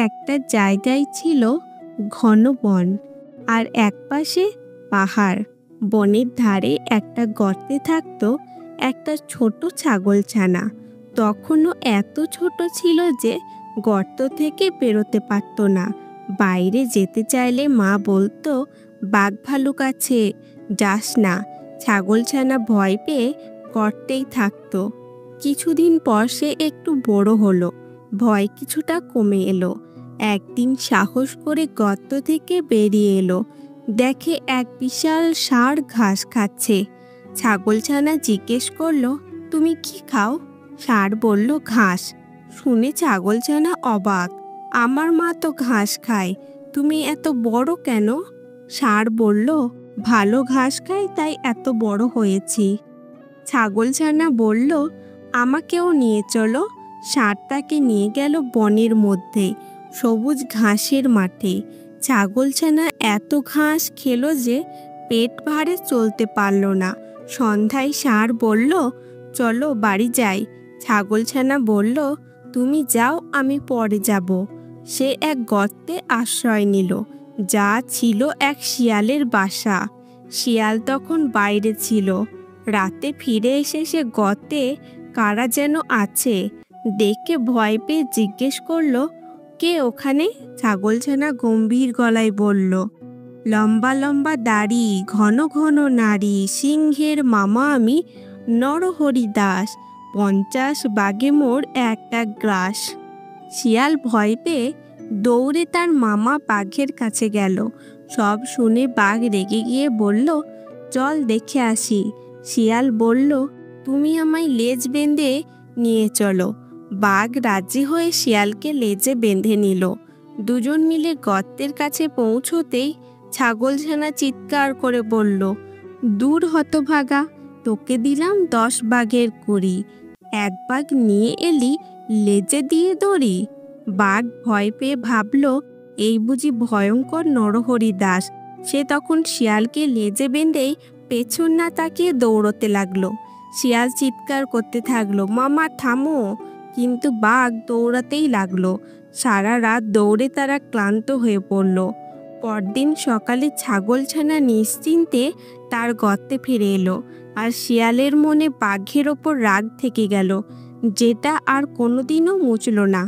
একটা জায়গায় ছিল ঘন বন, আর একপাশে পাহাড়। বনের ধারে একটা গর্তে থাকতো একটা ছোট ছাগলছানা। তখনও এত ছোট ছিল যে গর্ত থেকে বেরোতে পারত না। বাইরে যেতে চাইলে মা বলতো, বাঘ ভালুক আছে, যাস না। ছাগলছানা ভয় পেয়ে গর্তেই থাকতো। কিছুদিন পর সে একটু বড় হলো, ভয় কিছুটা কমে এলো। একদিন সাহস করে গর্ত থেকে বেরিয়ে এলো, দেখে এক বিশাল ষাঁড় ঘাস খাচ্ছে। ছাগলছানা জিজ্ঞেস করলো, তুমি কি খাও? ষাঁড় বলল, ঘাস। শুনে ছাগলছানা অবাক, আমার মা তো ঘাস খায়, তুমি এত বড় কেন? ষাঁড় বলল, ভালো ঘাস খাই তাই এত বড় হয়েছি। ছাগলছানা বলল, আমাকেও নিয়ে চলো। ষাঁড় তাকে নিয়ে গেল বনের মধ্যে সবুজ ঘাসের মাঠে। ছাগলছানা এত ঘাস খেলো যে পেট ভারে চলতে পারল না। সন্ধ্যায় ষাঁড় বলল, চলো বাড়ি যাই। ছাগলছানা বলল, তুমি যাও, আমি পরে যাব। সে এক গর্তে আশ্রয় নিল, যা ছিল এক শিয়ালের বাসা। শিয়াল তখন বাইরে ছিল। রাতে ফিরে এসে সে গর্তে কারা যেন আছে দেখে ভয় পেয়ে জিজ্ঞেস করলো, কে ওখানে? ছাগলছানা গম্ভীর গলায় বলল, লম্বা লম্বা দাড়ি, ঘন ঘন নাড়ি, সিংহের মামা আমি, নরহরি দাস। 50 বাঘে মোর একটা গ্রাস। শিয়াল ভয় পেয়ে দৌড়ে তার মামা বাঘের কাছে গেল। সব শুনে বাঘ রেগে গিয়ে বলল, চল দেখে আসি। শিয়াল বলল, তুমি আমায় লেজ বেঁধে নিয়ে চলো। বাঘ রাজি হয়ে শিয়ালকে লেজে বেঁধে নিল। দুজন মিলে গর্তের কাছে পৌঁছতেই ছাগলছানা চিৎকার করে বলল, দূর হতভাগা, তোকে দিলাম 10 বাঘের কুড়ি, এক বাঘ নিয়ে এলি লেজে দিয়ে দড়ি। বাঘ ভয় পেয়ে ভাবল, এই বুঝি ভয়ঙ্কর নরহরি দাস। সে তখন শিয়ালকে লেজে বেঁধেই পেছন না তাকিয়ে দৌড়তে লাগলো। শিয়াল চিৎকার করতে থাকলো, মামা থামো। কিন্তু বাঘ দৌড়াতেই লাগলো। সারা রাত দৌড়ে তারা ক্লান্ত হয়ে পড়ল। পরদিন সকালে ছাগলছানা নিশ্চিন্তে তার গর্তে ফিরে এলো, আর শিয়ালের মনে বাঘের ওপর রাগ থেকে গেল, যেটা আর কোনোদিনও মুছল না।